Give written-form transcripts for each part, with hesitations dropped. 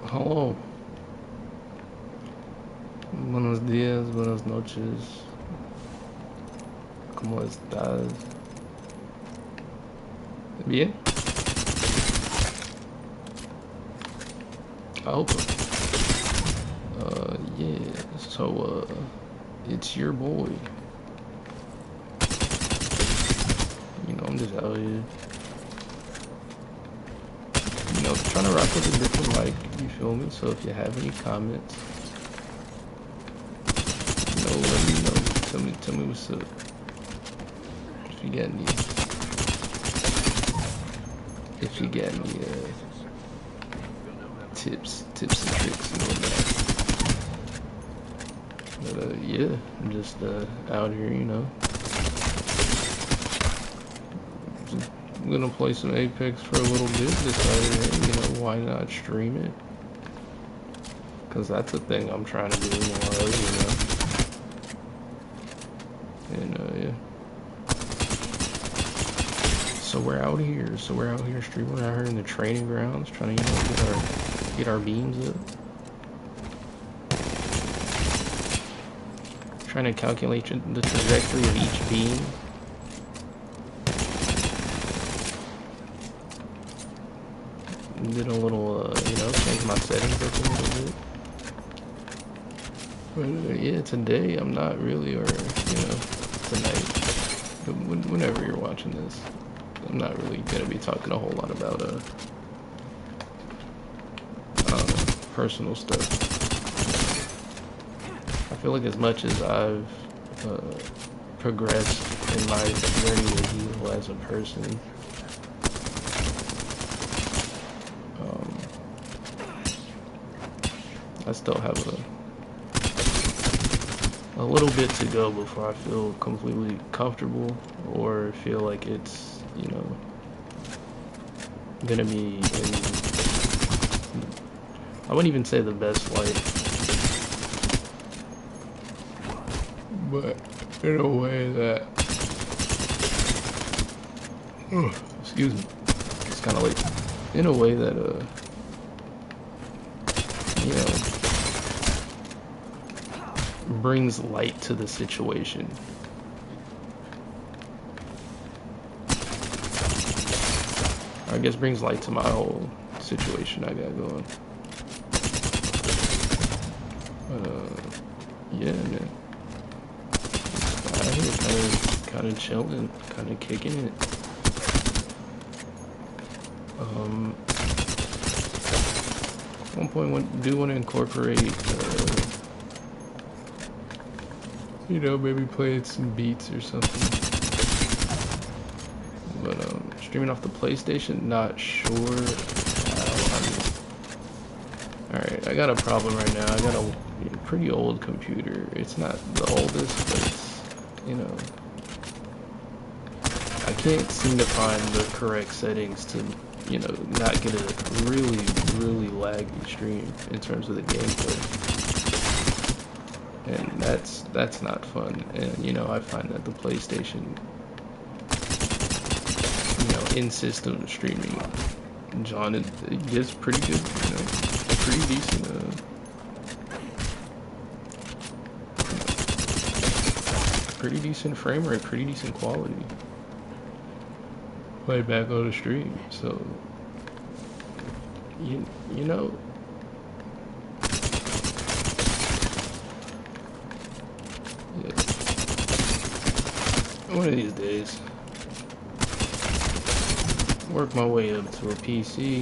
Hello. Buenos días, buenas noches. ¿Cómo estás? Bien? I hope so. Yeah. So, it's your boy. You know, I'm just out here. You know, trying to rock with a different mic, you feel me? So if you have any comments, you know, let me know. Tell me what's up. If you got any tips and tricks and whatnot. But yeah, I'm just out here, you know. I'm gonna play some Apex for a little bit. Decided, hey, you know, why not stream it? Cause that's a thing I'm trying to do more of, you know. And yeah. So we're out here. Streaming out here in the training grounds, trying to, you know, get our beams up. Trying to calculate the trajectory of each beam. Did a little, you know, change my settings up a little bit. But yeah, today I'm not really, or, you know, tonight, but whenever you're watching this, I'm not really gonna be talking a whole lot about personal stuff. I feel like as much as I've progressed in my journey to heal as a person, I still have a little bit to go before I feel completely comfortable or feel like it's, you know, gonna be in, I wouldn't even say the best light, but in a way that, excuse me, it's kind of late, in a way that, you know, brings light to the situation. I guess brings light to my whole situation I got going. Yeah, man. I here kind of chilling, kind of kicking it. At one point, do want to incorporate, you know, maybe play some beats or something. But streaming off the PlayStation, not sure. Alright, I got a problem right now. I got a pretty old computer. It's not the oldest, but it's, you know, I can't seem to find the correct settings to, you know, not get a really laggy stream in terms of the gameplay. And that's not fun. And, you know, I find that the PlayStation, you know, in-system streaming, John, it gets pretty good, you know, pretty decent, pretty decent frame rate, pretty decent quality. Play back on the stream, so you know, yeah. One of these days, work my way up to a PC,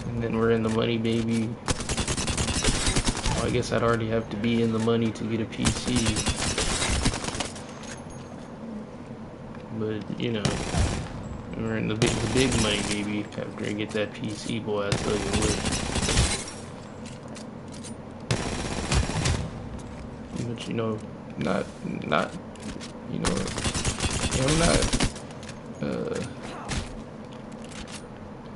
and then we're in the money, baby. Well, I guess I'd already have to be in the money to get a PC. But, you know, we're in the big money, baby. After I get that PC, boy, I tell you what. But, you know, not, you know, I'm not,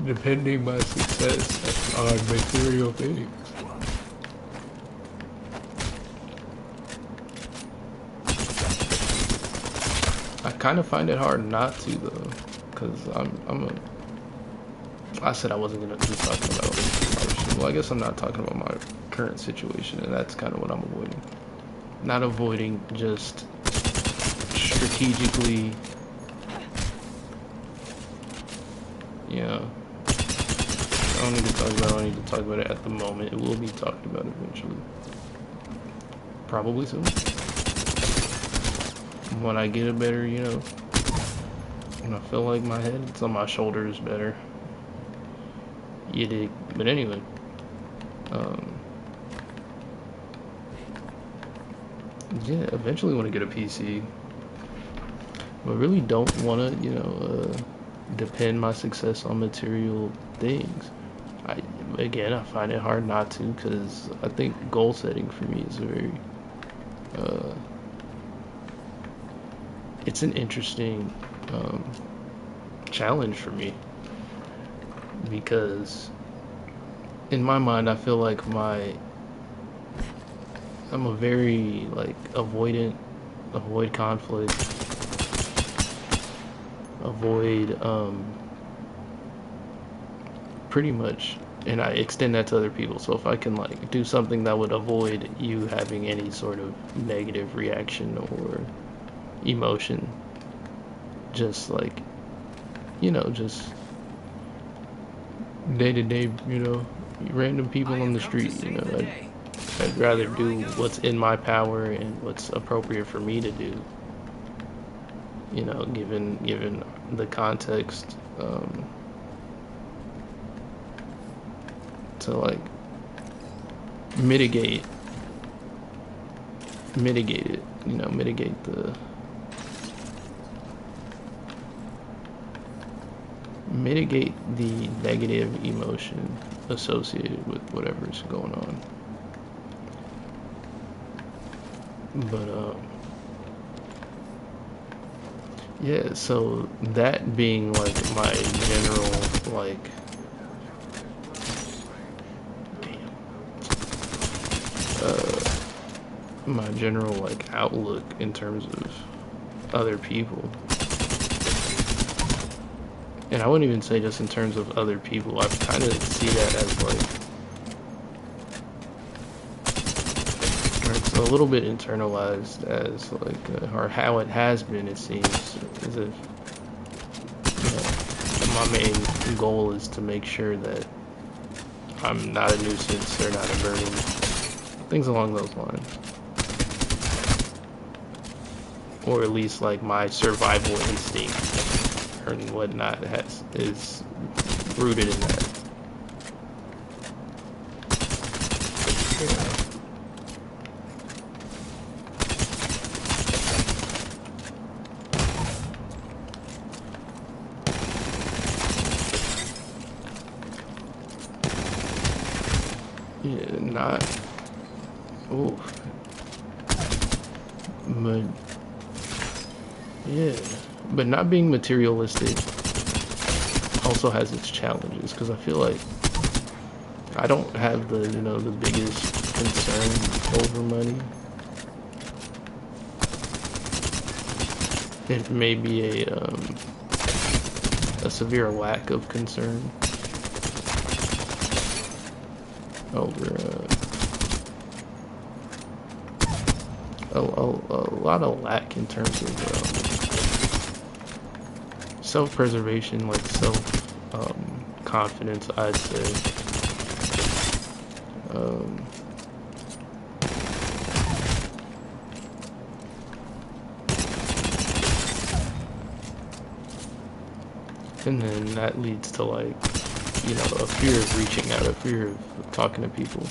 depending my success on material things. I kind of find it hard not to, though, because I'm I said I wasn't gonna be talking about it. Well, I guess I'm not talking about my current situation, and that's kind of what I'm avoiding. Not avoiding, just strategically, yeah. I don't need to talk about it. I don't need to talk about it at the moment. It will be talked about eventually. Probably soon. When I get a better, you know, when I feel like my head's on my shoulders better. You dig? But anyway, yeah, eventually want to get a PC, but really don't want to, you know, depend my success on material things. Again, I find it hard not to, because I think goal setting for me is a very, it's an interesting challenge for me, because in my mind I feel like I'm a very like avoid conflict, avoid pretty much, and I extend that to other people. So if I can like do something that would avoid you having any sort of negative reaction or emotion, just like, you know, just day to day, you know, random people on the street, you know, I'd rather do what's in my power and what's appropriate for me to do, you know, given the context, to like mitigate it, you know, mitigate the negative emotion associated with whatever's going on. But yeah, so that being like my general like my general like outlook in terms of other people. And I wouldn't even say just in terms of other people. I kind of see that as like, or it's a little bit internalized as like, or how it has been. It seems as if, you know, my main goal is to make sure that I'm not a nuisance or not a burden, things along those lines, or at least like my survival instinct and whatnot is rooted in that. Yeah, not. Oh, but yeah. But not being materialistic also has its challenges, because I feel like I don't have the, you know, the biggest concern over money. It may be a severe lack of concern over a lot of lack in terms of self-preservation, like confidence, I'd say. And then that leads to like, you know, a fear of reaching out, a fear of talking to people.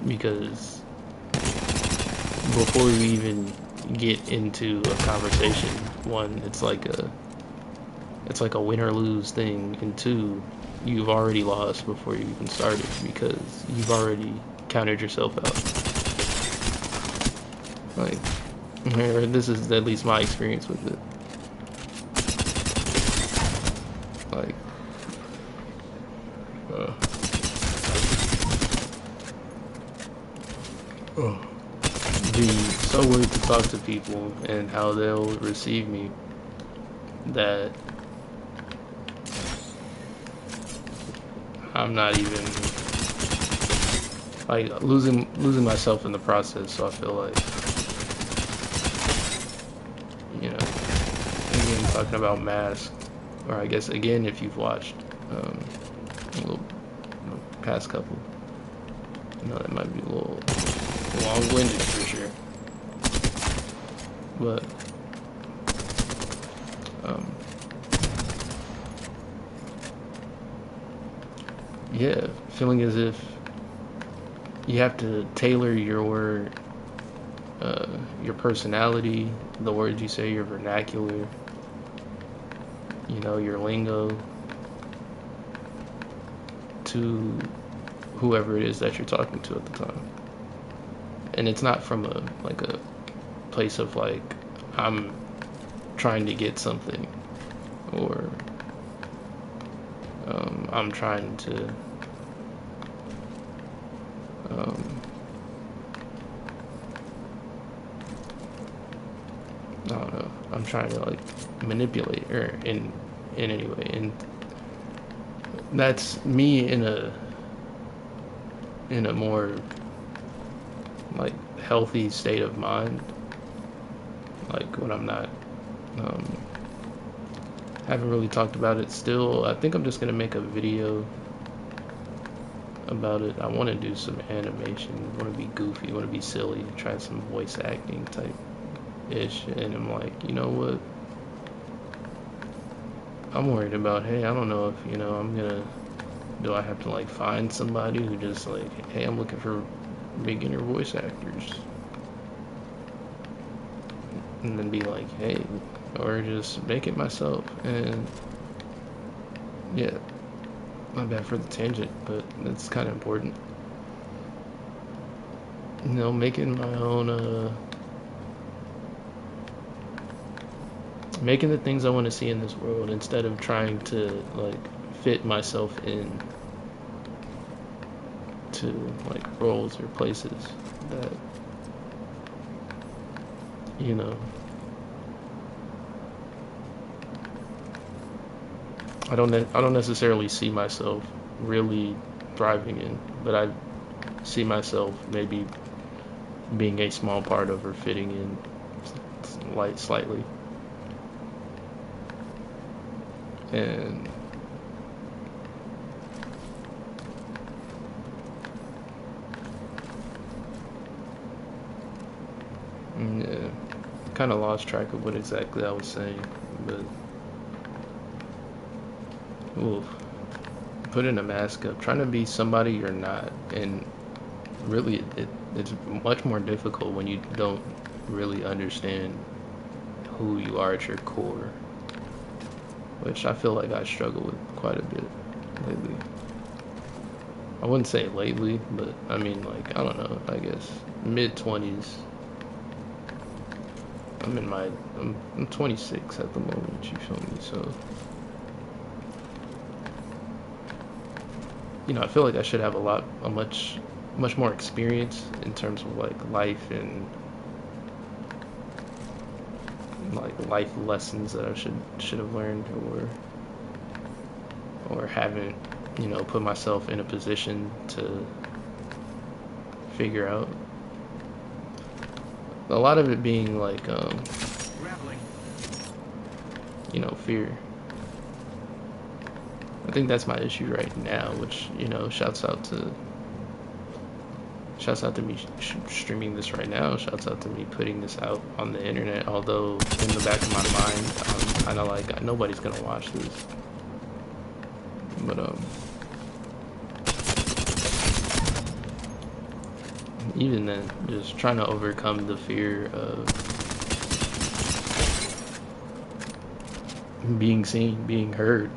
Because before you even get into a conversation, one, it's like a win or lose thing, and two, you've already lost before you even started, because you've already counted yourself out. Like, or this is at least my experience with it. Like, be so worried to talk to people and how they'll receive me that I'm not even like losing myself in the process. So I feel like, you know, again talking about Mask, or I guess again if you've watched a little, past couple, that might be a little long-winded for sure, but yeah, feeling as if you have to tailor your personality, the words you say, your vernacular, your lingo, to whoever it is that you're talking to at the time. And it's not from a place of like I'm trying to get something, or I'm trying to I don't know, I'm trying to like manipulate, or in any way. And that's me in a more like healthy state of mind, like when I'm not haven't really talked about it still. I think I'm just gonna make a video about it. I want to do some animation, want to be goofy, want to be silly, try some voice acting type ish. And I'm like, you know what, I'm worried about, hey, I don't know if do I have to like find somebody who just like, hey, I'm looking for beginner voice actors, and then be like, hey, or just make it myself. And yeah, my bad for the tangent, but it's kind of important. Making my own, making the things I want to see in this world, instead of trying to like fit myself in to like roles or places that I don't necessarily see myself really thriving in, but I see myself maybe being a small part of, or fitting in slightly. And yeah, kind of lost track of what exactly I was saying, but oof, putting a mask up, trying to be somebody you're not. And really it's much more difficult when you don't really understand who you are at your core, which I feel like I struggle with quite a bit lately. I wouldn't say lately, but I mean, like, I don't know, I guess mid-20s. I'm 26 at the moment, you feel me? So I feel like I should have a much more experience in terms of like life, and like life lessons that I should have learned, or haven't put myself in a position to figure out. A lot of it being like fear. I think that's my issue right now, which shouts out to me streaming this right now. Shouts out to me putting this out on the internet. Although in the back of my mind, I'm kind of like, nobody's gonna watch this. But even then, just trying to overcome the fear of being seen, being heard.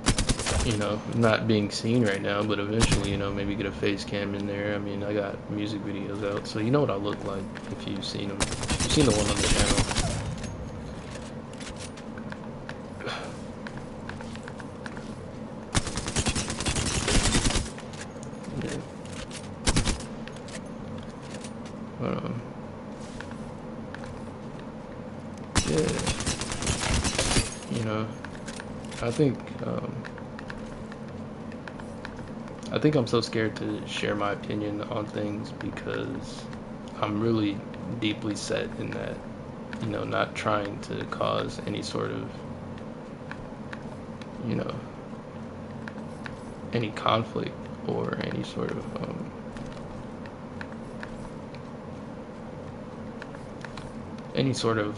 Not being seen right now, but eventually, maybe get a face cam in there. I mean, I got music videos out, so you know what I look like if you've seen them. You've seen the one on the channel. Yeah. But, yeah. I think, I think I'm so scared to share my opinion on things because I'm really deeply set in that, you know, not trying to cause any sort of, you know, any conflict or any sort of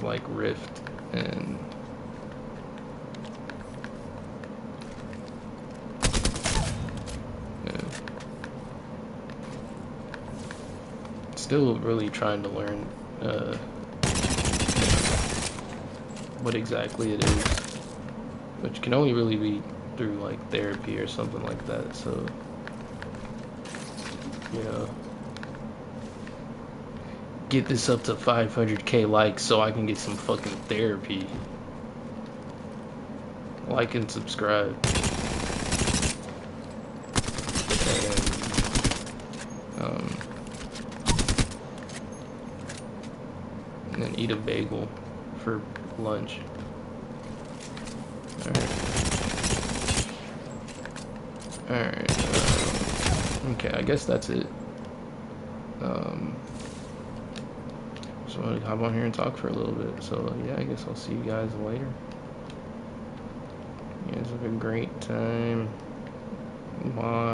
like rift. And yeah, still really trying to learn what exactly it is, which can only really be through like therapy or something like that. So, you know, get this up to 500k likes so I can get some fucking therapy. Like and subscribe. And, and then eat a bagel for lunch. Alright. Okay, I guess that's it. So I'm gonna hop on here and talk for a little bit. So yeah, I guess I'll see you guys later. You guys have a great time. Bye.